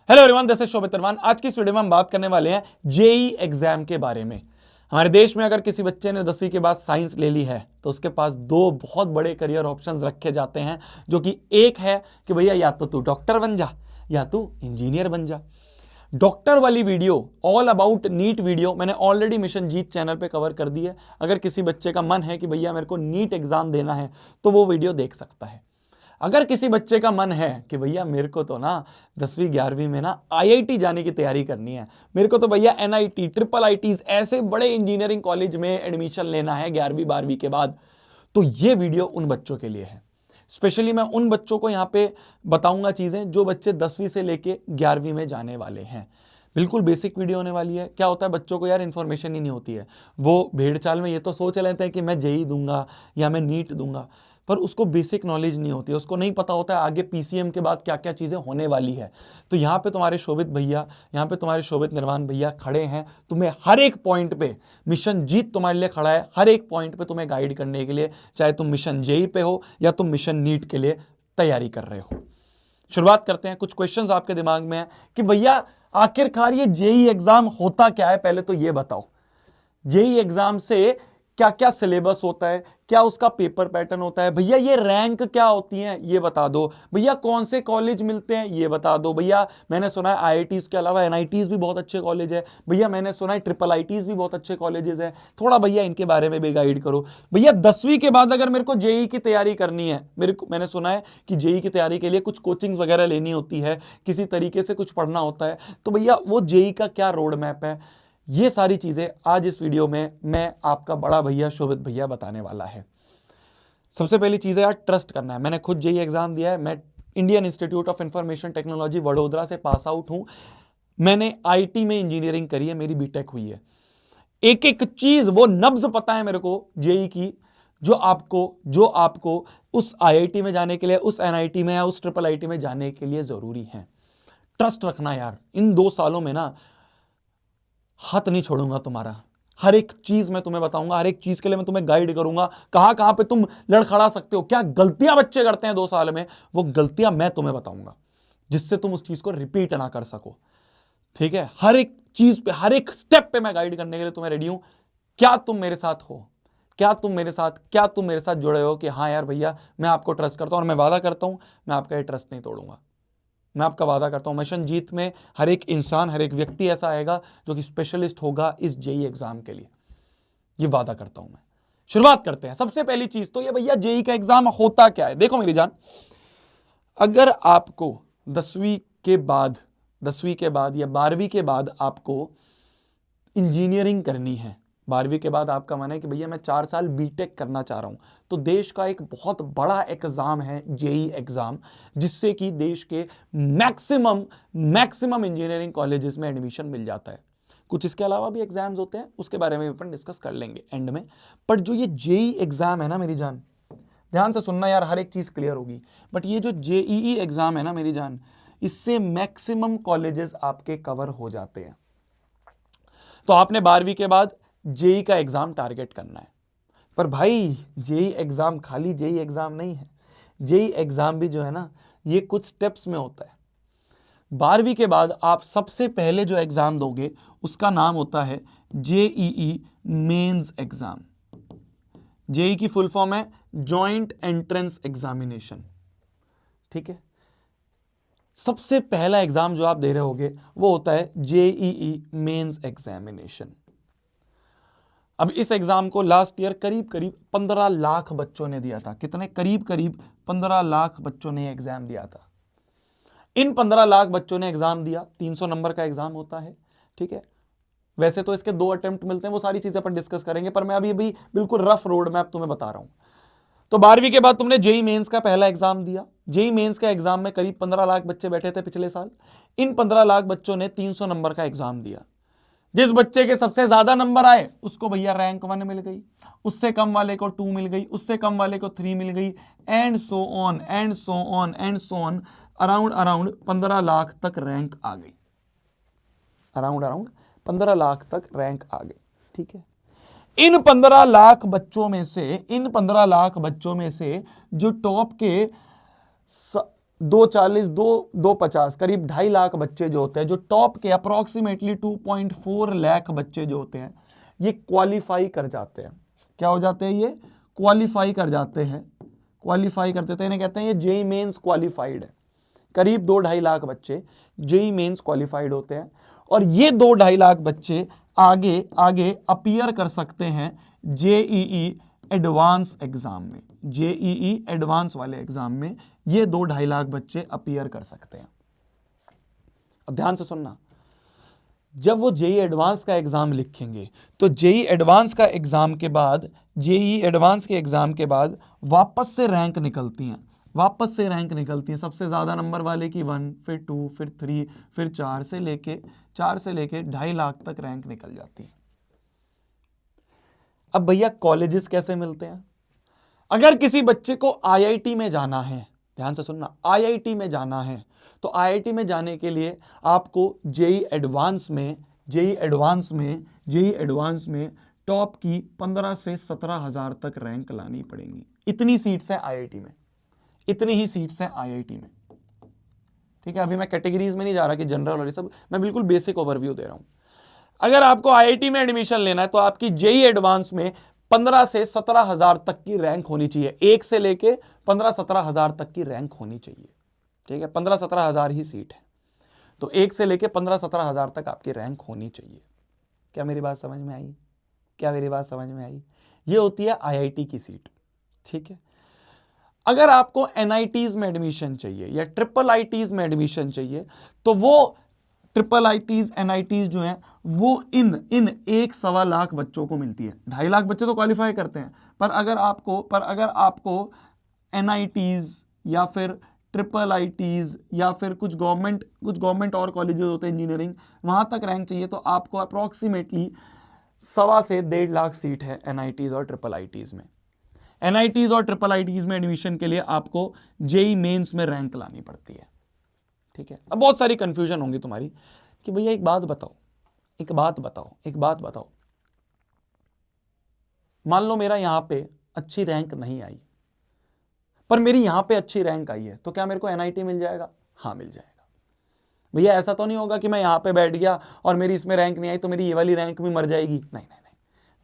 Hello everyone, this is शोभित अरमान। आज की इस वीडियो में हम बात करने वाले हैं जेई एग्जाम के बारे में। हमारे देश में अगर किसी बच्चे ने 10वीं के बाद साइंस ले ली है तो उसके पास दो बहुत बड़े करियर ऑप्शंस रखे जाते हैं, जो कि एक है कि भैया या तो तू डॉक्टर बन जा या तू इंजीनियर बन जा। डॉक्टर वाली video, all about NEET video, मैंने ऑलरेडी मिशन जीत चैनल पे कवर कर दी है। अगर किसी बच्चे का मन है कि भैया मेरे को नीट एग्जाम देना है तो वो वीडियो देख सकता है। अगर किसी बच्चे का मन है कि भैया मेरे को तो ना 10वीं 11वीं में ना आईआईटी जाने की तैयारी करनी है, मेरे को तो भैया एनआईटी ट्रिपल आईटीज ऐसे बड़े इंजीनियरिंग कॉलेज में एडमिशन लेना है 11वीं 12वीं के बाद, तो ये वीडियो उन बच्चों के लिए है। स्पेशली मैं उन बच्चों को यहां पे बताऊंगा चीजें जो बच्चे 10वीं से लेके 11वीं में जाने वाले हैं। बिल्कुल बेसिक वीडियो होने वाली है। क्या होता है, बच्चों को यार इन्फॉर्मेशन ही नहीं होती है। वो भेड़ चाल में ये तो सोच लेते हैं कि मैं जेई दूंगा या मैं नीट दूंगा, पर उसको बेसिक नॉलेज नहीं होती है। उसको नहीं पता होता है आगे पीसीएम के बाद क्या क्या चीजें होने वाली है। तो यहाँ पे तुम्हारे शोभित भैया, यहाँ पे तुम्हारे शोभित निर्वाण भैया खड़े हैं तुम्हें हर एक पॉइंट पे। मिशन जीत तुम्हारे लिए खड़ा है हर एक पॉइंट पे तुम्हें गाइड करने के लिए, चाहे तुम मिशन जेई पे हो या तुम मिशन नीट के लिए तैयारी कर रहे हो। शुरुआत करते हैं। कुछ क्वेश्चंस आपके दिमाग में है कि भैया आखिरकार ये जेई एग्जाम होता क्या है, पहले तो ये बताओ। जेई एग्जाम से क्या क्या सिलेबस होता है, क्या उसका पेपर पैटर्न होता है, भैया ये रैंक क्या होती है ये बता दो, भैया कौन से कॉलेज मिलते हैं ये बता दो। भैया मैंने सुना है आईआईटीज के अलावा एनआईटीज भी बहुत अच्छे कॉलेज है। भैया मैंने सुना है ट्रिपल आईटीज भी बहुत अच्छे कॉलेजेस हैं, थोड़ा भैया इनके बारे में भी गाइड करो। भैया 10वीं के बाद अगर मेरे को जेई की तैयारी करनी है, मैंने सुना है कि जेई की तैयारी के लिए कुछ कोचिंग्स वगैरह लेनी होती है, किसी तरीके से कुछ पढ़ना होता है, तो भैया वो जेई का क्या रोड मैप है, ये सारी चीजें आज इस वीडियो में मैं आपका बड़ा भैया शोभित भैया बताने वाला है। सबसे पहली चीज है यार, ट्रस्ट करना है। मैंने खुद जेई एग्जाम दिया है। मैं Indian institute of information technology Vadodara से पास आउट हूं। मैंने आईटी में इंजीनियरिंग करी है, मेरी बीटेक हुई है। एक एक चीज वो नब्ज पता है मेरे को जेई की, जो आपको उस आईआईटी में जाने के लिए, उस एनआईटी में या उस ट्रिपल आईटी में जाने के लिए जरूरी है। ट्रस्ट रखना यार। इन 2 सालों में ना हाथ नहीं छोड़ूंगा तुम्हारा। हर एक चीज मैं तुम्हें बताऊंगा, हर एक चीज के लिए मैं तुम्हें गाइड करूंगा। कहां कहां पे तुम लड़खड़ा सकते हो, क्या गलतियां बच्चे करते हैं 2 साल में, वो गलतियां मैं तुम्हें बताऊंगा जिससे तुम उस चीज को रिपीट ना कर सको। ठीक है, हर एक चीज पे, हर एक स्टेप पे मैं गाइड करने के लिए तुम्हें रेडी हूं। क्या तुम मेरे साथ हो? क्या तुम मेरे साथ जुड़े हो कि हाँ यार भैया मैं आपको ट्रस्ट करता हूं, और मैं वादा करता हूं मैं आपका ये ट्रस्ट नहीं तोड़ूंगा। मैं आपका वादा करता हूं मिशन जीत में हर एक इंसान, हर एक व्यक्ति ऐसा आएगा जो कि स्पेशलिस्ट होगा इस जेई एग्जाम के लिए। ये वादा करता हूं मैं। शुरुआत करते हैं। सबसे पहली चीज तो ये भैया, जेई का एग्जाम होता क्या है। देखो मेरी जान, अगर आपको 10वीं के बाद, 10वीं के बाद या 12वीं के बाद आपको इंजीनियरिंग करनी है, 12वीं के बाद आपका मन है कि भैया मैं 4 साल बीटेक करना चाह रहा हूं, तो देश का एक बहुत बड़ा एग्जाम है जेई एग्जाम, जिससे कि देश के मैक्सिमम इंजीनियरिंग कॉलेजेस में एडमिशन मिल जाता है। कुछ इसके अलावा भी एग्जाम्स होते हैं, उसके बारे में भी अपन डिस्कस कर लेंगे एंड में। पर जो ये जेई एग्जाम है ना मेरी जान, ध्यान से सुनना यार, हर एक चीज क्लियर होगी। बट ये जो जेईई एग्जाम है ना मेरी जान, इससे मैक्सिमम कॉलेजेस आपके कवर हो जाते हैं। तो आपने 12वीं के बाद जेई का एग्जाम टारगेट करना है। पर भाई जेई एग्जाम खाली जेई एग्जाम नहीं है। जेई एग्जाम भी जो है ना, ये कुछ स्टेप्स में होता है। 12वीं के बाद आप सबसे पहले जो एग्जाम दोगे उसका नाम होता है जेईई मेंस एग्जाम। जेई की फुल फॉर्म है जॉइंट एंट्रेंस एग्जामिनेशन। ठीक है, सबसे पहला एग्जाम जो आप दे रहे होगे वो होता है जेईई मेंस एग्जामिनेशन। अब इस एग्जाम को लास्ट ईयर करीब 15 लाख बच्चों ने दिया था। कितने? करीब 15 लाख बच्चों ने एग्जाम दिया था। इन 15 लाख बच्चों ने एग्जाम दिया। 300 नंबर का एग्जाम होता है। ठीक है, वैसे तो इसके 2 अटेम्प्ट मिलते हैं, वो सारी चीजें अपन डिस्कस करेंगे, पर मैं अभी बिल्कुल रफ रोड मैप तुम्हें बता रहा हूं। तो 12वीं के बाद तुमने जेई मेंस का पहला एग्जाम दिया। जेई मेंस का एग्जाम में करीब 15 लाख बच्चे बैठे थे पिछले साल। इन 15 लाख बच्चों ने 300 नंबर का एग्जाम दिया। जिस बच्चे के सबसे ज्यादा नंबर आए उसको भैया रैंक 1 मिल गई, उससे कम वाले को 2 मिल गई, उससे कम वाले को 3 मिल गई, and so on and so on and so on. Around 15 lakh तक रैंक आ गई। अराउंड 15 लाख तक रैंक आ गई। ठीक है, इन 15 लाख बच्चों में से जो टॉप के 240 250 करीब 2.5 लाख बच्चे जो होते हैं, जो टॉप के अप्रोक्सीमेटली 2.4 लाख बच्चे जो होते हैं, ये क्वालिफाई कर जाते हैं। क्या हो जाते हैं? ये क्वालिफाई कर जाते हैं, क्वालिफाई करते थे, इन्हें कहते हैं ये जेई मेंस क्वालिफाइड है। करीब 2-2.5 लाख बच्चे जेई मेंस क्वालिफाइड होते हैं, और ये 2-2.5 लाख बच्चे आगे आगे अपीयर कर सकते हैं जेईई एडवांस एग्जाम में। जेईई एडवांस वाले एग्जाम में ये 2-2.5 लाख बच्चे अपीयर कर सकते हैं। अब ध्यान से सुनना, जब वो जेई एडवांस का एग्जाम लिखेंगे तो जेई एडवांस का एग्जाम के बाद, जेई एडवांस के एग्जाम के बाद वापस से रैंक निकलती हैं, वापस से रैंक निकलती हैं। सबसे ज्यादा नंबर वाले की 1, फिर 2, फिर 3, फिर 4 से लेके 2.5 लाख तक रैंक निकल जाती है। अब भैया कॉलेजेस कैसे मिलते हैं? अगर किसी बच्चे को आईआईटी में जाना है, ध्यान से सुनना, आईआईटी में जाना है, तो आईआईटी में जाने के लिए आपको जेई एडवांस में टॉप की 15 से 17 हजार तक रैंक लानी पड़ेगी। इतनी सीट्स है आईआईटी में, इतनी ही सीट्स हैं आईआईटी में। ठीक है, अभी मैं कैटेगरीज में नहीं जा रहा कि जनरल और ये सब, मैं बिल्कुल बेसिक ओवरव्यू दे रहा हूं। अगर आपको आईआईटी में एडमिशन लेना है तो आपकी जेई एडवांस में 15 से 17 हजार तक की रैंक होनी चाहिए। 1 से लेके 15-17 हजार तक की रैंक होनी चाहिए। ठीक है, 15-17 हजार ही सीट है, तो 1 से लेके 15-17 हजार तक आपकी रैंक होनी चाहिए। क्या मेरी बात समझ में आई? क्या मेरी बात समझ में आई? ये होती है आईआईटी की सीट। ठीक है, अगर आपको एनआईटीज में एडमिशन चाहिए या ट्रिपल आईटीज में एडमिशन चाहिए, तो वो ट्रिपल आईटीज एनआईटीज जो हैं वो इन 1-1.25 लाख बच्चों को मिलती है। 2.5 लाख बच्चे तो क्वालिफाई करते हैं, पर अगर आपको एनआईटीज या फिर ट्रिपल आईटीज या फिर कुछ गवर्नमेंट और कॉलेजेस होते हैं इंजीनियरिंग, वहां तक रैंक चाहिए, तो आपको अप्रोक्सीमेटली 1.25 से 1.5 लाख सीट है एनआईटीज और ट्रिपल आईटीज में। एनआईटीज और ट्रिपल आईटीज में एडमिशन के लिए आपको जेई मेंस में रैंक लानी पड़ती है। ठीक है, अब बहुत सारी कंफ्यूजन होंगी तुम्हारी कि भैया एक बात बताओ, मान लो मेरा यहां पे अच्छी रैंक नहीं आई, पर मेरी यहां पे अच्छी रैंक आई है, तो क्या मेरे को एनआईटी मिल जाएगा? हाँ, मिल जाएगा। भैया ऐसा तो नहीं होगा कि मैं यहां पे बैठ गया और मेरी इसमें रैंक नहीं आई तो मेरी ये वाली रैंक भी मर जाएगी? नहीं,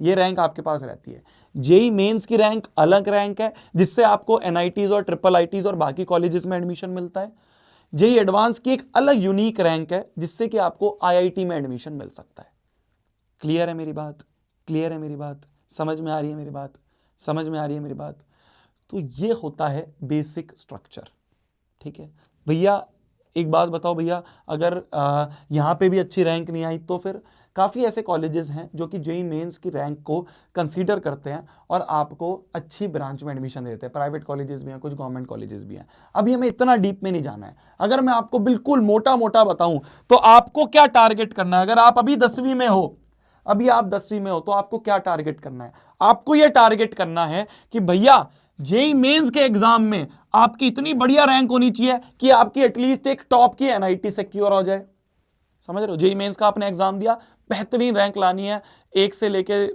ये रैंक आपके पास रहती है। जेई मेंस की रैंक अलग रैंक है, जिससे आपको एनआईटीज और ट्रिपल आईटीज और बाकी कॉलेजेस में एडमिशन मिलता है। जेई एडवांस की एक अलग यूनिक रैंक है, जिससे कि आपको आईआईटी में एडमिशन मिल सकता है। क्लियर है मेरी बात? क्लियर है मेरी बात? समझ में आ रही है मेरी बात? समझ में आ रही है मेरी बात? तो ये होता है बेसिक स्ट्रक्चर। ठीक है भैया, एक बात बताओ भैया, अगर यहां पे भी अच्छी रैंक नहीं आई, तो फिर काफ़ी ऐसे कॉलेजेस हैं जो कि जेई मेंस की रैंक को कंसीडर करते हैं और आपको अच्छी ब्रांच में एडमिशन देते हैं। प्राइवेट कॉलेजेस भी हैं, कुछ गवर्नमेंट कॉलेजेस भी हैं। अभी हमें इतना डीप में नहीं जाना है। अगर मैं आपको बिल्कुल मोटा मोटा बताऊं तो आपको क्या टारगेट करना है? अगर आप अभी 10वीं में हो, तो आपको क्या टारगेट करना है? आपको यह टारगेट करना है कि भैया जेई मेंस के एग्जाम में आपकी इतनी बढ़िया रैंक होनी चाहिए कि आपकी एटलीस्ट एक टॉप की एनआईटी सिक्योर हो जाए। समझ रहे हो? जेई मेंस का आपने एग्जाम दिया, बेहतरीन रैंक लानी है, 1 से लेके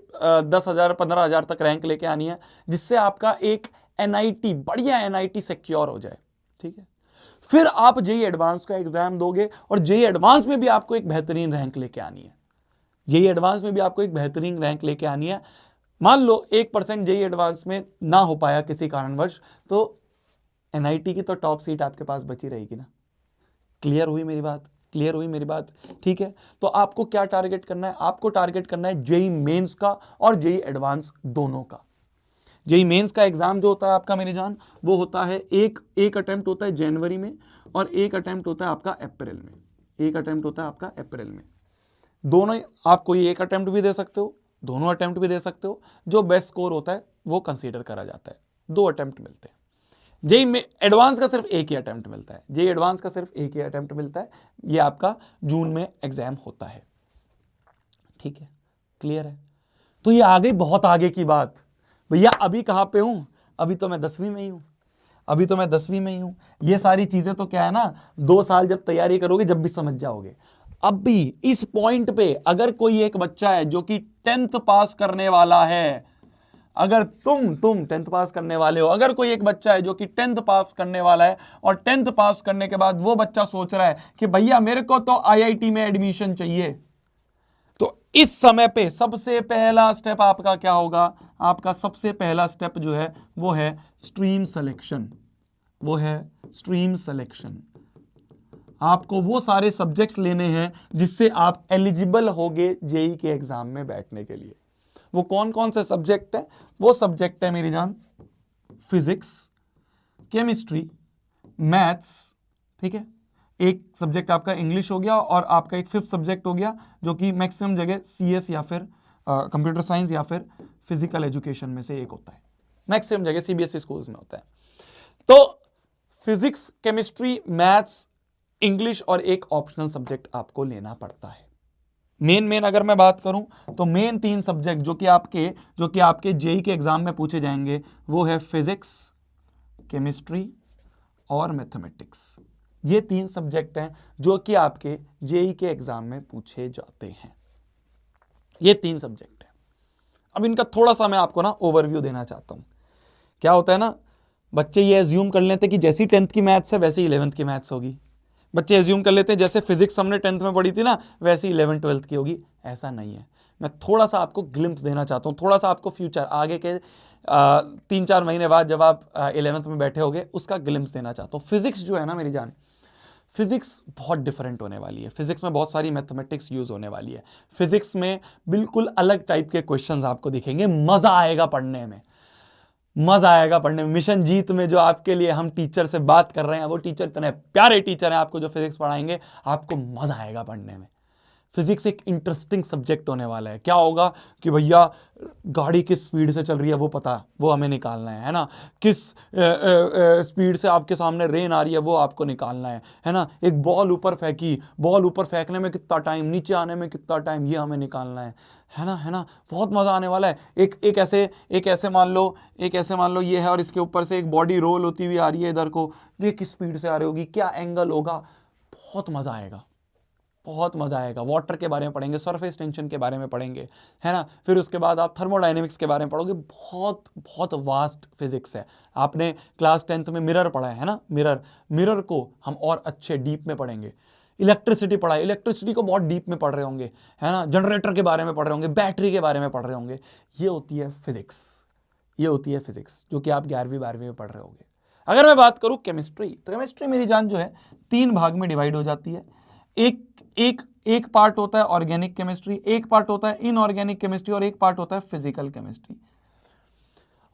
10,000 15,000 तक रैंक लेके आनी है, जिससे आपका एक एनआईटी, बढ़िया एनआईटी सिक्योर हो जाए। ठीक है, फिर आप जेई एडवांस का एग्जाम दोगे और जेई एडवांस में भी आपको एक बेहतरीन रैंक लेके आनी है। जेई एडवांस में भी आपको एक बेहतरीन रैंक लेके आनी है। मान लो 1% जेई एडवांस में ना हो पाया किसी कारणवश, तो एनआईटी की तो टॉप सीट आपके पास बची रहेगी ना। क्लियर हुई मेरी बात? क्लियर हुई मेरी बात? ठीक है, तो आपको क्या टारगेट करना है? आपको टारगेट करना है जेई मेंस का और जेई एडवांस दोनों का। जेई मेंस का एग्जाम जो होता है आपका मेरी जान, वो होता है एक अटेम्प्ट होता है जनवरी में और एक अटेम्प्ट होता है आपका अप्रैल में। एक अटेम्प्ट होता है आपका अप्रैल में। दोनों, आप कोई एक अटेम्प्ट भी दे सकते हो, दोनों अटेम्प्ट भी दे सकते हो। जो बेस्ट स्कोर होता है वो कंसीडर करा जाता है। 2 अटेम्प्ट मिलते हैं। जेई में एडवांस का सिर्फ एक ही अटेम्प्ट मिलता है। जेई एडवांस का सिर्फ एक ही अटेम्प्ट मिलता है। ये आपका जून में एग्जाम होता है। ठीक है, क्लियर है? तो ये आ गई बहुत आगे की बात। भैया अभी कहां पे हूं? अभी तो मैं 10वीं में ही हूं। ये सारी चीजें तो क्या है ना, 2 साल जब तैयारी करोगे जब भी समझ जाओगे। अब भी इस पॉइंट पे अगर कोई एक बच्चा है जो कि 10th पास करने वाला है, अगर तुम 10th पास करने वाले हो, अगर कोई एक बच्चा है जो कि 10th पास करने वाला है और 10th पास करने के बाद वो बच्चा सोच रहा है कि भैया मेरे को तो आईआईटी में एडमिशन चाहिए, तो इस समय पे सबसे पहला स्टेप आपका क्या होगा? आपका सबसे पहला स्टेप जो है वो है स्ट्रीम सिलेक्शन। वो है स्ट्रीम सिलेक्शन। आपको वो सारे सब्जेक्ट्स लेने हैं जिससे आप एलिजिबल होगे जेई के एग्जाम में बैठने के लिए। वो कौन कौन से सब्जेक्ट है? वो सब्जेक्ट है मेरी जान, फिजिक्स, केमिस्ट्री, मैथ्स, ठीक है, एक सब्जेक्ट आपका इंग्लिश हो गया और आपका एक फिफ्थ सब्जेक्ट हो गया जो कि मैक्सिमम जगह सीएस या फिर कंप्यूटर साइंस या फिर फिजिकल एजुकेशन में से एक होता है, मैक्सिमम जगह सीबीएसई स्कूल्स में होता है। तो फिजिक्स, केमिस्ट्री, मैथ्स, इंग्लिश और एक ऑप्शनल सब्जेक्ट आपको लेना पड़ता है। मेन अगर मैं बात करूं तो मेन 3 सब्जेक्ट जो कि आपके जेई के एग्जाम में पूछे जाएंगे वो है फिजिक्स, केमिस्ट्री और मैथमेटिक्स। ये 3 सब्जेक्ट हैं जो कि आपके जेई के एग्जाम में पूछे जाते हैं। ये 3 सब्जेक्ट हैं। अब इनका थोड़ा सा मैं आपको ना ओवरव्यू देना चाहता हूं। क्या होता है ना, बच्चे ये एज्यूम कर लेते हैं कि जैसी 10th की मैथ्स है वैसी 11th की मैथ्स होगी। बच्चे एज्यूम कर लेते हैं जैसे फिजिक्स हमने 10th में पढ़ी थी ना वैसी 11th 12th की होगी। ऐसा नहीं है। मैं थोड़ा सा आपको ग्लिम्प्स देना चाहता हूं, थोड़ा सा आपको फ्यूचर आगे के 3-4 महीने बाद जब आप 11th में बैठे होगे उसका ग्लिम्प्स देना चाहता हूं। फिजिक्स जो है ना मेरी जान, फिजिक्स बहुत डिफरेंट होने वाली है। फिजिक्स में बहुत सारी मैथमेटिक्स यूज होने वाली है। फिजिक्स में बिल्कुल अलग टाइप के क्वेश्चंस आपको दिखेंगे। मजा आएगा पढ़ने में, मजा आएगा पढ़ने में। मिशन जीत में जो आपके लिए हम टीचर से बात कर रहे हैं वो टीचर इतने प्यारे टीचर हैं आपको जो फिजिक्स पढ़ाएंगे, आपको मजा आएगा पढ़ने में। फिजिक्स एक इंटरेस्टिंग सब्जेक्ट होने वाला है। क्या होगा कि भैया गाड़ी किस स्पीड से चल रही है वो पता, वो हमें निकालना है ना। किस स्पीड से आपके सामने रेन आ रही है वो आपको निकालना है ना। एक बॉल ऊपर फेंकी, बॉल ऊपर फेंकने में कितना टाइम, नीचे आने में कितना टाइम, ये हमें निकालना है ना। बहुत मजा आने वाला है। एक ऐसे मान लो ये है और इसके ऊपर से एक बॉडी रोल होती हुई आ रही है इधर को, ये किस स्पीड से आ रही होगी, क्या एंगल होगा, बहुत मजा आएगा, बहुत मजा आएगा। वाटर के बारे में पढ़ेंगे, सरफेस टेंशन के बारे में पढ़ेंगे, है ना। फिर उसके बाद आप थर्मोडायनेमिक्स के बारे में पढ़ोगे। बहुत बहुत वास्ट फिजिक्स है। आपने क्लास 10th में मिरर पढ़ा है ना, मिरर को हम और अच्छे डीप में पढ़ेंगे। इलेक्ट्रिसिटी पढ़ा है, इलेक्ट्रिसिटी को बहुत डीप में पढ़ रहे होंगे, है ना। जनरेटर के बारे में पढ़ रहे होंगे, बैटरी के बारे में पढ़ रहे होंगे। ये होती है फिजिक्स, ये होती है फिजिक्स जो कि आप 11वीं 12वीं में पढ़ रहे होंगे। अगर मैं बात करूं केमिस्ट्री, तो केमिस्ट्री मेरी जान जो है 3 भाग में डिवाइड हो जाती है। एक पार्ट होता है ऑर्गेनिक केमिस्ट्री, एक पार्ट होता है इनऑर्गेनिक केमिस्ट्री और एक पार्ट होता है फिजिकल केमिस्ट्री।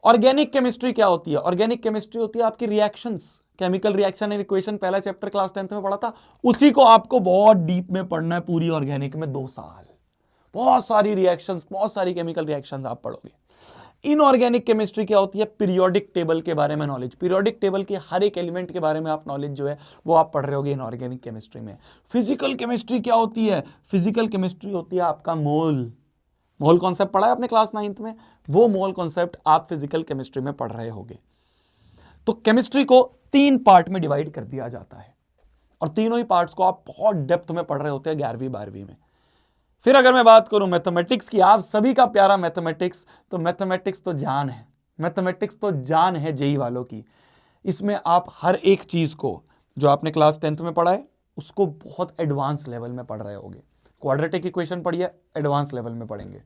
ऑर्गेनिक केमिस्ट्री क्या होती है? ऑर्गेनिक केमिस्ट्री होती है आपकी reactions, chemical reaction and equation, पहला चैप्टर क्लास 10th में पढ़ा था, उसी को आपको बहुत डीप में पढ़ना है पूरी ऑर्गेनिक में 2 साल। बहुत सारी रिएक्शंस, बहुत सारी केमिकल रिएक्शंस आप पढ़ोगे। इनऑर्गेनिक केमिस्ट्री क्या होती है? पीरियोडिक टेबल के बारे में नॉलेज, पीरियोडिक टेबल के हर एक एलिमेंट के बारे में आप नॉलेज जो है वो आप पढ़ रहे होगे इनऑर्गेनिक केमिस्ट्री में। फिजिकल केमिस्ट्री क्या होती है? फिजिकल केमिस्ट्री होती है आपका मोल कॉन्सेप्ट पढ़ा है आपने क्लास 9th में, वो मोल कॉन्सेप्ट आप फिजिकल केमिस्ट्री में पढ़ रहे होगे। तो केमिस्ट्री को 3 पार्ट में डिवाइड कर दिया जाता है और तीनों ही पार्ट्स को आप बहुत डेप्थ में पढ़ रहे होते हैं 11वीं 12वीं में। फिर अगर मैं बात करूं मैथमेटिक्स की, आप सभी का प्यारा मैथमेटिक्स, तो मैथमेटिक्स तो जान है, मैथमेटिक्स तो जान है जेई वालों की। इसमें आप हर एक चीज को जो आपने क्लास 10th में पढ़ा है उसको बहुत एडवांस लेवल में पढ़ रहे होगे। क्वाड्रेटिक इक्वेशन पढ़ी है, एडवांस लेवल में पढ़ेंगे,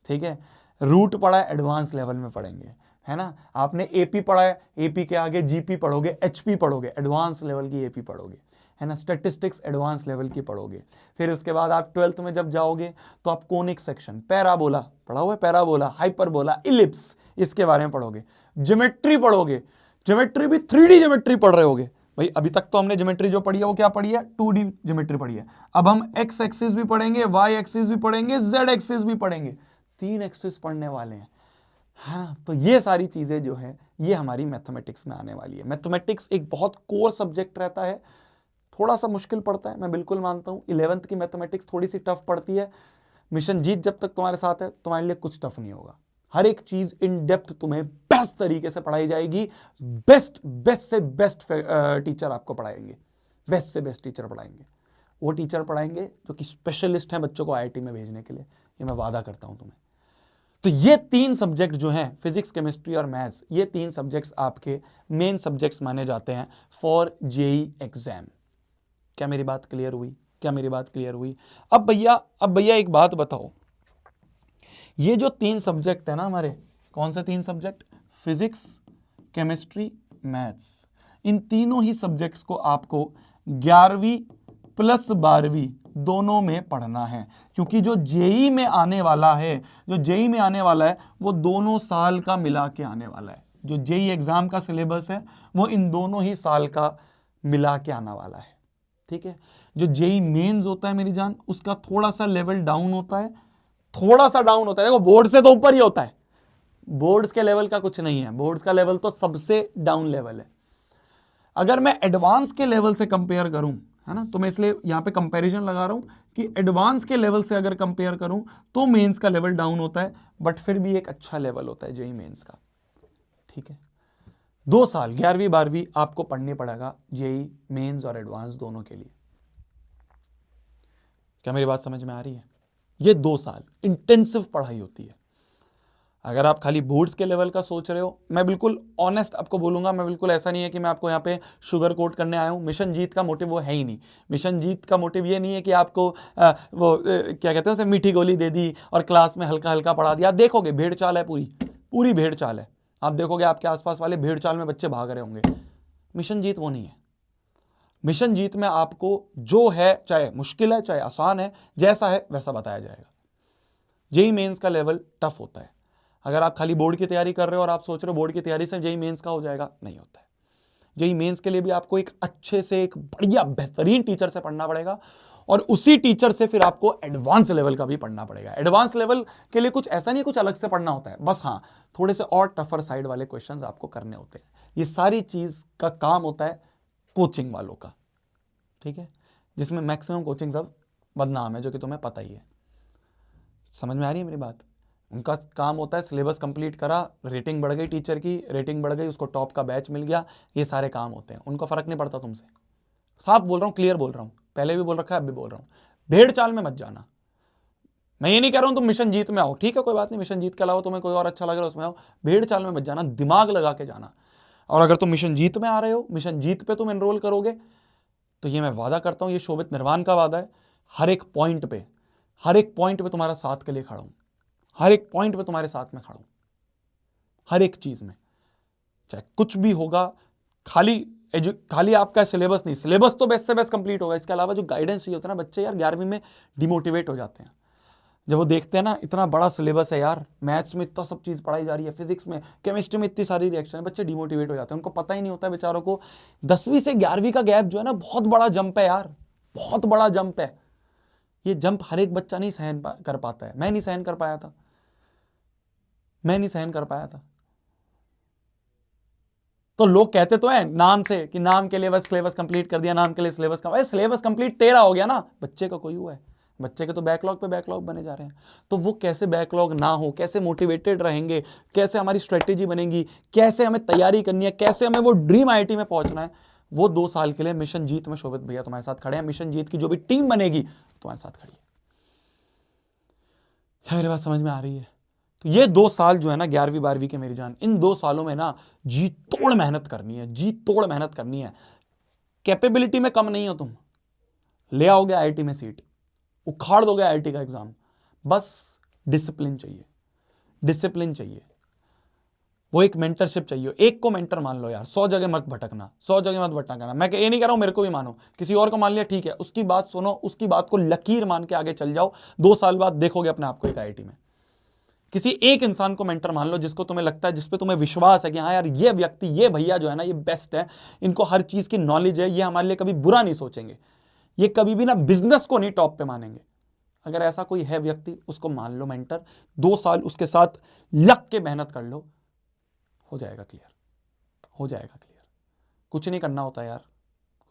ठीक है। रूट पढ़ा है, एडवांस लेवल में पढ़ेंगे, है ना। आपने एपी पढ़ा है, एपी के आगे जीपी पढ़ोगे, एचपी पढ़ोगे, एडवांस लेवल की एपी पढ़ोगे, है ना। स्टैटिस्टिक्स एडवांस लेवल की पढ़ोगे। फिर उसके बाद आप 12th में जब जाओगे तो आप कोनिक सेक्शन, पैराबोला पढ़ा हुआ है, पैराबोला, हाइपरबोला, इलिप्स, इसके बारे में पढ़ोगे। ज्योमेट्री पढ़ोगे, ज्योमेट्री भी 3D ज्योमेट्री पढ़ रहे होगे। भाई अभी तक तो हमने ज्योमेट्री जो पढ़ी है वो क्या पढ़ी है? 2D ज्योमेट्री पढ़ी है। अब हम एक्स एक्सिस भी पढ़ेंगे, वाई एक्सिस भी पढ़ेंगे, जेड एक्सिस भी पढ़ेंगे, 3 एक्सिस पढ़ने वाले हैं, हाँ। तो ये सारी चीजें जो है ये हमारी मैथमेटिक्स में आने वाली है। मैथमेटिक्स एक बहुत कोर सब्जेक्ट रहता है, थोड़ा सा मुश्किल पड़ता है, मैं बिल्कुल मानता हूं। 11th की मैथमेटिक्स थोड़ी सी टफ पड़ती है। मिशन जीत जब तक तुम्हारे साथ है तुम्हारे लिए कुछ टफ नहीं होगा। हर एक चीज इन डेप्थ तुम्हें बेस्ट तरीके से पढ़ाई जाएगी। बेस्ट से बेस्ट टीचर आपको पढ़ाएंगे, बेस्ट से बेस्ट टीचर पढ़ाएंगे। वो टीचर पढ़ाएंगे जो कि स्पेशलिस्ट हैं बच्चों को आईआईटी में भेजने के लिए, ये मैं वादा करता हूं तुम्हें। तो ये तीन सब्जेक्ट जो हैं, फिजिक्स, केमिस्ट्री और मैथ्स, ये तीन सब्जेक्ट्स आपके मेन सब्जेक्ट्स माने जाते हैं फॉर जेई एग्जाम। क्या मेरी बात क्लियर हुई? क्या मेरी बात क्लियर हुई? अब भैया एक बात बताओ, ये जो तीन सब्जेक्ट है ना हमारे, कौन से तीन सब्जेक्ट? फिजिक्स, केमिस्ट्री, मैथ्स, इन तीनों ही सब्जेक्ट्स को आपको 11वीं प्लस 12वीं दोनों में पढ़ना है, क्योंकि जो जेई में आने वाला है, वो दोनों साल का मिला के आने वाला है। जो जेई एग्जाम का सिलेबस है वो इन दोनों ही साल का मिला के आने वाला है, ठीक है। जो जेई मेंस होता है मेरी जान, उसका थोड़ा सा लेवल डाउन होता है, देखो बोर्ड से तो ऊपर ही होता है, बोर्ड्स के लेवल का कुछ नहीं है, बोर्ड्स का लेवल तो सबसे डाउन लेवल है। अगर मैं एडवांस के लेवल से कंपेयर करूं, है ना, तो मैं इसलिए यहां पे कंपैरिजन लगा रहा हूं कि एडवांस के लेवल से अगर कंपेयर करूं तो मेंस का लेवल डाउन होता है, बट फिर भी एक अच्छा लेवल होता है जेई मेंस का, ठीक है। 2 साल 11वीं 12वीं आपको पढ़नी पड़ेगा जेई मेंस और एडवांस दोनों के लिए। क्या मेरी बात समझ में आ रही है? ये 2 साल इंटेंसिव पढ़ाई होती है। अगर आप खाली बोर्ड्स के लेवल का सोच रहे हो, मैं बिल्कुल ऑनेस्ट आपको बोलूंगा, मैं बिल्कुल ऐसा नहीं है कि मैं आपको यहाँ पे शुगर कोट करने आया हूँ। मिशन जीत का मोटिव वो है ही नहीं। मिशन जीत का मोटिव ये नहीं है कि आपको क्या कहते हैं उसे, मीठी गोली दे दी और क्लास में हल्का हल्का पढ़ा दिया। आप देखोगे भेड़ चाल है, पूरी भेड़ चाल है। आप देखोगे आपके आसपास वाले भेड़ चाल में बच्चे भाग रहे होंगे। मिशन जीत वो नहीं है। मिशन जीत में आपको जो है, चाहे मुश्किल है चाहे आसान है, जैसा है वैसा बताया जाएगा। जेई मेंस का लेवल टफ होता है। अगर आप खाली बोर्ड की तैयारी कर रहे हो और आप सोच रहे हो बोर्ड की तैयारी से जेई मेंस का हो जाएगा, नहीं होता है। जेई मेंस के लिए भी आपको एक अच्छे से, एक बढ़िया बेहतरीन टीचर से पढ़ना पड़ेगा, और उसी टीचर से फिर आपको एडवांस लेवल का भी पढ़ना पड़ेगा। एडवांस लेवल के लिए कुछ ऐसा नहीं, कुछ अलग से पढ़ना होता है, बस हाँ थोड़े से और टफर साइड वाले क्वेश्चंस आपको करने होते हैं। ये सारी चीज का काम होता है कोचिंग वालों का, ठीक है, जिसमें मैक्सिमम कोचिंग सब बदनाम है, जो कि तुम्हें पता ही है। समझ में आ रही है मेरी बात? उनका काम होता है सिलेबस कंप्लीट करा, रेटिंग बढ़ गई टीचर की, रेटिंग बढ़ गई, उसको टॉप का बैच मिल गया, ये सारे काम होते हैं। उनको फर्क नहीं पड़ता तुमसे। साफ बोल रहा हूं, क्लियर बोल रहा हूं, पहले भी बोल रखा है, अब भी बोल रहा हूं, भेड़ चाल में मत जाना। मैं ये नहीं कह रहा हूं तुम मिशन जीत में आओ, ठीक है, कोई बात नहीं, मिशन जीत के अलावा तुम्हें कोई और अच्छा लग रहा है उसमें आओ, भेड़ चाल में मत जाना, दिमाग लगा के जाना। और अगर तुम मिशन जीत में आ रहे हो, मिशन जीत पे तुम एनरोल करोगे, तो ये मैं वादा करता हूं, ये शोभित निर्वाण का वादा है, हर एक पॉइंट पे तुम्हारा साथ के लिए खड़ा हूं, हर एक पॉइंट पे तुम्हारे साथ में खड़ा हूं, हर एक चीज में, चाहे कुछ भी होगा। खाली आपका सिलेबस नहीं, सिलेबस तो बेस्ट से बेस्ट कंप्लीट होगा, इसके अलावा जो गाइडेंस चाहिए होता है ना, बच्चे यार 11वीं में डिमोटिवेट हो जाते हैं जब वो देखते हैं ना इतना बड़ा सिलेबस है यार, मैथ्स में इतना सब चीज पढ़ाई जा रही है, फिजिक्स में, केमिस्ट्री में इतनी सारी रिएक्शन है, बच्चे डिमोटिवेट हो जाते हैं। उनको पता ही नहीं होता है बेचारों को 10वीं से 11वीं का गैप जो है ना, बहुत बड़ा जंप है यार, बहुत बड़ा जंप है। ये जंप हर एक बच्चा नहीं सहन कर पाता है। मैं नहीं सहन कर पाया था, तो लोग कहते तो हैं नाम से कि नाम के लिए बस सिलेबस कंप्लीट कर दिया, नाम के लिए सिलेबस का, सिलेबस कंप्लीट तेरा हो गया ना, बच्चे का कोई हुआ है? बच्चे के तो बैकलॉग पे बैकलॉग बने जा रहे हैं। तो वो कैसे बैकलॉग ना हो, कैसे मोटिवेटेड रहेंगे, कैसे हमारी स्ट्रेटेजी बनेगी, कैसे हमें तैयारी करनी है, कैसे हमें वो ड्रीम आईआईटी में पहुंचना है, वो 2 साल के लिए मिशन जीत में शोभित भैया तुम्हारे साथ खड़े हैं। मिशन जीत की जो भी टीम बनेगी तुम्हारे साथ खड़ी है। क्या मेरी बात समझ में आ रही है? तो ये 2 साल जो है ना 11वीं 12वीं के मेरी जान, इन 2 सालों में ना जी तोड़ मेहनत करनी है, जी तोड़ मेहनत करनी है। कैपेबिलिटी में कम नहीं हो तुम, ले आओगे आईआईटी में सीट, उखाड़ दोगे आईआईटी का एग्जाम, बस डिसिप्लिन चाहिए, डिसिप्लिन चाहिए, वो एक मेंटरशिप चाहिए। एक को मेंटर मान लो यार, 100 जगह मत भटकना, 100 जगह मत भटकना। मैं ये नहीं कह रहा हूं मेरे को भी मानो, किसी और को मान लिया ठीक है, उसकी बात सुनो, उसकी बात को लकीर मान के आगे चल जाओ। 2 साल बाद देखोगे अपने आप को एक आईआईटी में। किसी एक इंसान को मेंटर मान लो जिसको तुम्हें लगता है, जिसपे तुम्हें विश्वास है कि हाँ यार ये व्यक्ति, ये भैया जो है ना, ये बेस्ट है, इनको हर चीज की नॉलेज है, ये हमारे लिए कभी बुरा नहीं सोचेंगे, ये कभी भी ना बिजनेस को नहीं टॉप पे मानेंगे। अगर ऐसा कोई है व्यक्ति, उसको मान लो मेंटर, 2 साल उसके साथ लग के मेहनत कर लो, हो जाएगा क्लियर, हो जाएगा क्लियर। कुछ नहीं करना होता यार,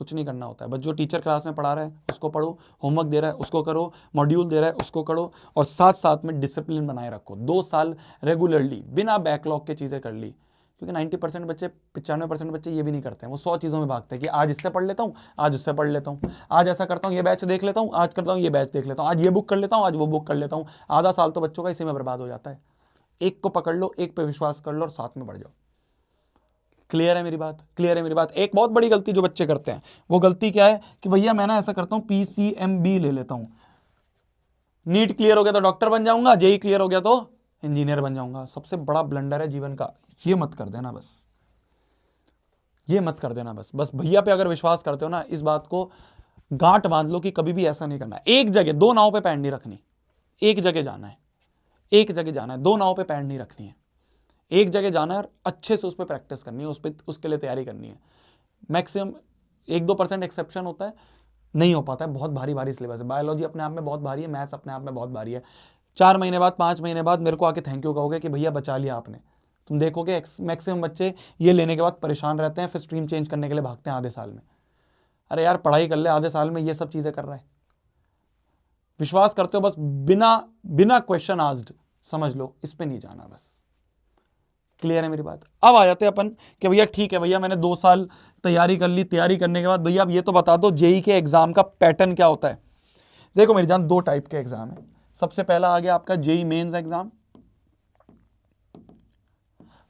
कुछ नहीं करना होता है, बस जो टीचर क्लास में पढ़ा रहा है उसको पढ़ो, होमवर्क दे रहा है उसको करो, मॉड्यूल दे रहा है उसको करो, और साथ साथ में डिसिप्लिन बनाए रखो। 2 साल रेगुलरली बिना बैकलॉग के चीज़ें कर ली, क्योंकि 90% बच्चे, 95% बच्चे ये भी नहीं करते हैं। वो 100 चीज़ों में भागते हैं कि आज इससे पढ़ लेता हूँ, आज उससे पढ़ लेता हूँ, आज ऐसा करता हूँ, ये बैच देख लेता हूँ, आज करता हूँ ये बैच देख लेता हूँ, आज ये बुक कर लेता हूँ, आज वो बुक कर लेता हूँ। आधा साल तो बच्चों का इसी में बर्बाद हो जाता है। एक को पकड़ लो, एक पे विश्वास कर लो और साथ में बढ़ जाओ। क्लियर है मेरी बात? क्लियर है मेरी बात? एक बहुत बड़ी गलती जो बच्चे करते हैं, वो गलती क्या है कि भैया मैं ना ऐसा करता हूं PCMB ले लेता हूं, नीट क्लियर हो गया तो डॉक्टर बन जाऊंगा, जेई क्लियर हो गया तो इंजीनियर बन जाऊंगा। सबसे बड़ा ब्लंडर है जीवन का, ये मत कर देना बस, ये मत कर देना बस। बस भैया पे अगर विश्वास करते हो ना, इस बात को गांठ बांध लो कि कभी भी ऐसा नहीं करना। एक जगह दो नाव पे पैर नहीं रखनी, एक जगह जाना है, एक जगह जाना है, दो नाव पे पैर नहीं रखनी है, एक जगह जाना है और अच्छे से उस पर प्रैक्टिस करनी है, उस पर उसके लिए तैयारी करनी है। मैक्सिमम 1-2% एक्सेप्शन होता है, नहीं हो पाता है, बहुत भारी भारी सिलेबस है। बायोलॉजी अपने आप में बहुत भारी है, मैथ्स अपने आप में बहुत भारी है। 4 महीने बाद 5 महीने बाद मेरे को आके थैंक यू कहोगे कि भैया बचा लिया आपने। तुम देखोगे मैक्सिमम बच्चे ये लेने के बाद परेशान रहते हैं, फिर स्ट्रीम चेंज करने के लिए भागते हैं आधे साल में। अरे यार पढ़ाई कर ले, आधे साल में ये सब चीजें कर रहा है। विश्वास करते हो बस बिना क्वेश्चन आस्क्ड समझ लो, इस पे नहीं जाना बस। क्लियर है मेरी बात? अब आ जाते हैं अपन कि भैया ठीक है भैया मैंने 2 साल तैयारी कर ली, तैयारी करने के बाद भैया अब ये तो बता दो जेई के एग्जाम का पैटर्न क्या होता है। देखो मेरी जान, 2 टाइप के एग्जाम है। सबसे पहला आ गया आपका जेई मेंस एग्जाम,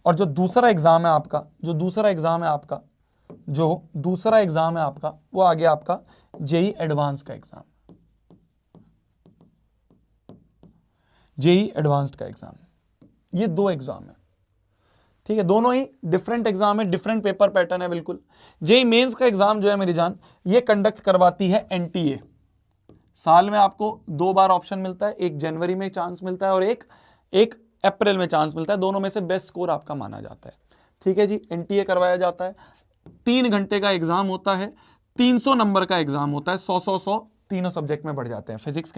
और जो दूसरा एग्जाम है आपका वो आ गया आपका जेई एडवांस का एग्जाम, जेई एडवांस्ड का एग्जाम। ये 2 एग्जाम है, ठीक है, दोनों ही डिफरेंट एग्जाम है, डिफरेंट पेपर पैटर्न है बिल्कुल। जेई मेंस का एग्जाम जो है मेरी जान, ये कंडक्ट करवाती है एनटीए। साल में आपको 2 बार ऑप्शन मिलता है, एक जनवरी में चांस मिलता है और एक अप्रैल में चांस मिलता है। दोनों में से बेस्ट स्कोर आपका माना जाता है, ठीक है जी। एनटीए करवाया जाता है, 3 घंटे का एग्जाम होता है, 300 नंबर का एग्जाम होता है, 100 तीनों सब्जेक्ट में बढ़ जाते हैं, फिजिक्स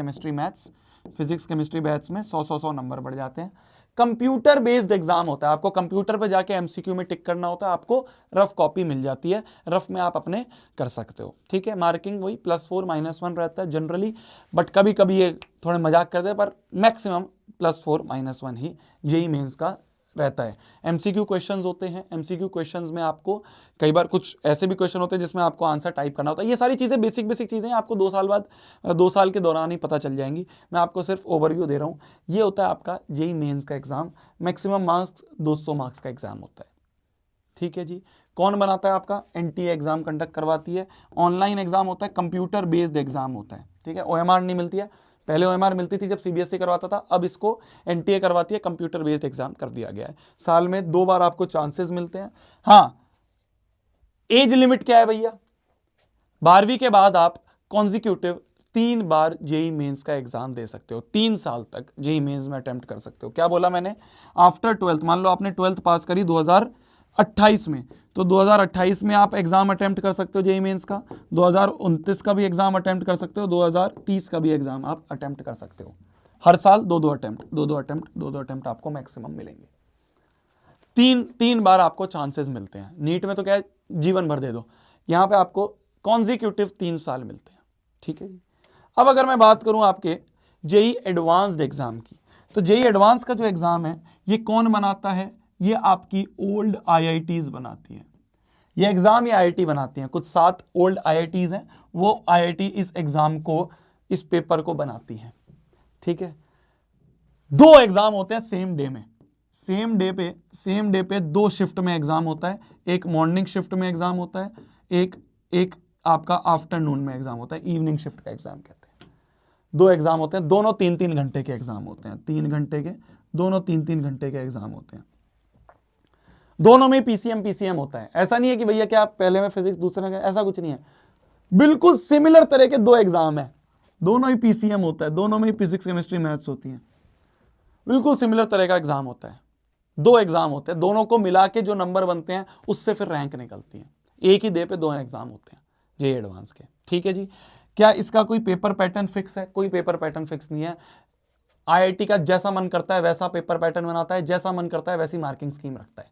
केमिस्ट्री मैथ्स में 100 नंबर बढ़ जाते हैं। कंप्यूटर बेस्ड एग्जाम होता है, आपको कंप्यूटर पे जाके एमसीक्यू में टिक करना होता है, आपको रफ कॉपी मिल जाती है, रफ में आप अपने कर सकते हो, ठीक है। मार्किंग वही +4 -1 रहता है जनरली, बट कभी कभी ये थोड़े मजाक करते हैं, पर मैक्सिमम +4 -1 ही जेई मेंस का रहता है। एमसीक्यू क्वेश्चंस होते हैं, एमसीक्यू क्वेश्चंस में आपको कई बार कुछ ऐसे भी क्वेश्चन होते हैं जिसमें आपको आंसर टाइप करना होता है। ये सारी चीज़ें बेसिक चीज़ें आपको 2 साल बाद, 2 साल के दौरान ही पता चल जाएंगी। मैं आपको सिर्फ ओवरव्यू दे रहा हूँ। ये होता है आपका जेई मेंस का एग्जाम, मैक्सिमम मार्क्स 200 मार्क्स का एग्जाम होता है, ठीक है जी। कौन बनाता है आपका? एनटीए एग्जाम कंडक्ट करवाती है। ऑनलाइन एग्जाम होता है, कंप्यूटर बेस्ड एग्जाम होता है, ठीक है। ओएमआर नहीं मिलती है, पहले ओएमआर मिलती थी जब सीबीएसई करवाता था, अब इसको एनटीए करवाती है, कंप्यूटर बेस्ड एग्जाम कर दिया गया है। साल में 2 बार आपको चांसेस मिलते हैं। हाँ, एज लिमिट क्या है भैया? 12वीं के बाद आप कॉन्जिक्यूटिव 3 बार जेई मेंस का एग्जाम दे सकते हो, 3 साल तक जेई मेंस में अटेम्प्ट कर सकते हो। क्या बोला मैंने? आफ्टर 12th, मान लो आपने 12th पास करी 2028 में, तो 2028 में आप एग्जाम अटेम्प्ट कर सकते हो जेई मेंस का, 2029 का भी एग्जाम अटेम्प्ट कर सकते हो, 2030 का भी एग्जाम आप अटेम्प्ट कर सकते हो। हर साल 2-2 अटेम्प्ट आपको मैक्सिमम मिलेंगे। 3 बार आपको चांसेस मिलते हैं। नीट में तो क्या है, जीवन भर दे दो, यहां पे आपको कॉन्जिक्यूटिव 3 साल मिलते हैं, ठीक है जी। अब अगर मैं बात करूं आपके जेई एडवांस्ड एग्जाम की, तो जेई एडवांस का जो एग्जाम है ये कौन बनाता है? ये आपकी ओल्ड आईआईटीज बनाती हैं। ये एग्जाम ये आईआईटी बनाती हैं, कुछ 7 ओल्ड आईआईटीज हैं, वो आईआईटी इस एग्जाम को, इस पेपर को बनाती हैं, ठीक है। 2 एग्जाम होते हैं सेम डे में, सेम डे पे 2 शिफ्ट में एग्जाम होता है। एक मॉर्निंग शिफ्ट में एग्जाम होता है, एक आपका आफ्टरनून में एग्जाम होता है, इवनिंग शिफ्ट का एग्जाम कहते हैं। 2 एग्जाम होते हैं, दोनों 3-3 घंटे के एग्जाम होते हैं, 3 घंटे के, दोनों 3-3 घंटे के एग्जाम होते हैं। दोनों में पीसीएम होता है। ऐसा नहीं है कि भैया क्या आप पहले में फिजिक्स दूसरे में, ऐसा कुछ नहीं है, बिल्कुल सिमिलर तरह के 2 एग्जाम है, दोनों ही पीसीएम होता है, दोनों में ही फिजिक्स केमिस्ट्री मैथ्स होती है, बिल्कुल सिमिलर तरह का एग्जाम होता है। 2 एग्जाम होते हैं, दोनों को मिला के जो नंबर बनते हैं उससे फिर रैंक निकलती है। एक ही डे पे 2 एग्जाम होते हैं जेई एडवांस के, ठीक है जी। क्या इसका कोई पेपर पैटर्न फिक्स है? कोई पेपर पैटर्न फिक्स नहीं है। आईआईटी का जैसा मन करता है वैसा पेपर पैटर्न बनाता है, जैसा मन करता है वैसी मार्किंग स्कीम रखता है,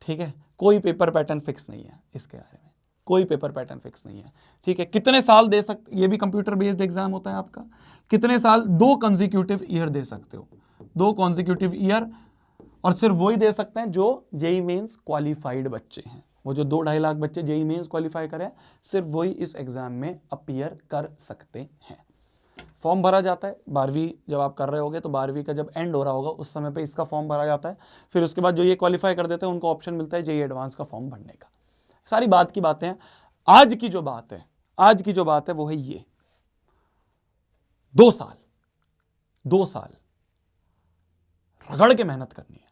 ठीक है। कोई पेपर पैटर्न फिक्स नहीं है, इसके बारे में कोई पेपर पैटर्न फिक्स नहीं है, ठीक है। कितने साल दे सकते, ये भी कंप्यूटर बेस्ड एग्जाम होता है आपका। कितने साल? 2 कंसेक्यूटिव ईयर दे सकते हो, 2 कंसेक्यूटिव ईयर, और सिर्फ वही दे सकते हैं जो जेई मेंस क्वालिफाइड बच्चे हैं। वो जो 2-2.5 लाख बच्चे जेई मेंस क्वालिफाई करें, सिर्फ वही इस एग्जाम में अपीयर कर सकते हैं। फॉर्म भरा जाता है 12वीं जब आप कर रहे होगे तो 12वीं का जब एंड हो रहा होगा उस समय पे इसका फॉर्म भरा जाता है। फिर उसके बाद जो ये क्वालिफाई कर देते हैं उनको ऑप्शन मिलता है जेईई एडवांस का फॉर्म भरने का। सारी बात की बातें हैं। आज की जो बात है, आज की जो बात है वो है ये, 2 साल रगड़ के मेहनत करनी है,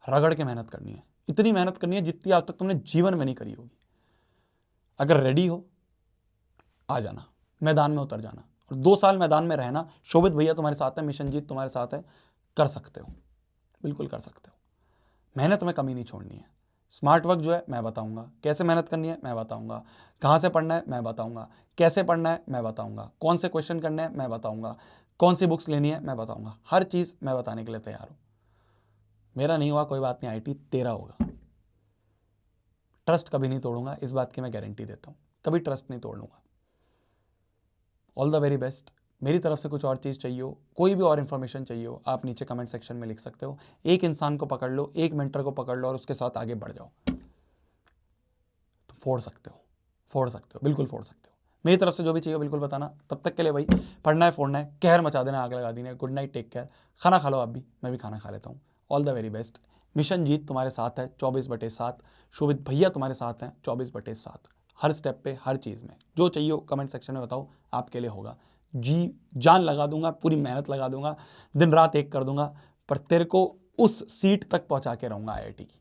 रगड़ के मेहनत करनी है, इतनी मेहनत करनी है जितनी आज तक तुमने जीवन में नहीं करी होगी। अगर रेडी हो आ जाना, मैदान में उतर जाना और 2 साल मैदान में रहना। शोभित भैया तुम्हारे साथ है, मिशन जीत तुम्हारे साथ है, कर सकते हो, बिल्कुल कर सकते हो। मेहनत में कमी नहीं छोड़नी है। स्मार्ट वर्क जो है मैं बताऊंगा, कैसे मेहनत करनी है मैं बताऊंगा, कहाँ से पढ़ना है मैं बताऊंगा, कैसे पढ़ना है मैं बताऊंगा, कौन से क्वेश्चन करने हैं मैं बताऊंगा, कौन सी बुक्स लेनी है मैं बताऊंगा। हर चीज़ मैं बताने के लिए तैयार हूँ। मेरा नहीं हुआ कोई बात नहीं, आईटी तेरा होगा। ट्रस्ट कभी नहीं तोड़ूंगा, इस बात की मैं गारंटी देता हूँ, कभी ट्रस्ट नहीं तोड़ूंगा। All the very best. मेरी तरफ से कुछ और चीज़ चाहिए हो, कोई भी और इन्फॉर्मेशन चाहिए हो, आप नीचे कमेंट सेक्शन में लिख सकते हो। एक इंसान को पकड़ लो, एक मेंटर को पकड़ लो और उसके साथ आगे बढ़ जाओ, तो फोड़ सकते हो, फोड़ सकते हो, बिल्कुल फोड़ सकते हो। मेरी तरफ से जो भी चाहिए बिल्कुल बताना। तब तक के लिए भाई पढ़ना है, फोड़ना है, कहर मचा देना, आग लगा देना है। Good night, take care. खाना खा लो आप भी, मैं भी खाना खा लेता हूँ। All the very best. Mission जीत तुम्हारे साथ है 24/7। शोभित भैया तुम्हारे साथ हैं 24/7। हर स्टेप पे, हर चीज़ में जो चाहिए हो कमेंट सेक्शन में बताओ, आपके लिए होगा। जी जान लगा दूंगा, पूरी मेहनत लगा दूंगा, दिन रात एक कर दूंगा, पर तेरे को उस सीट तक पहुंचा के रहूंगा आईआईटी की।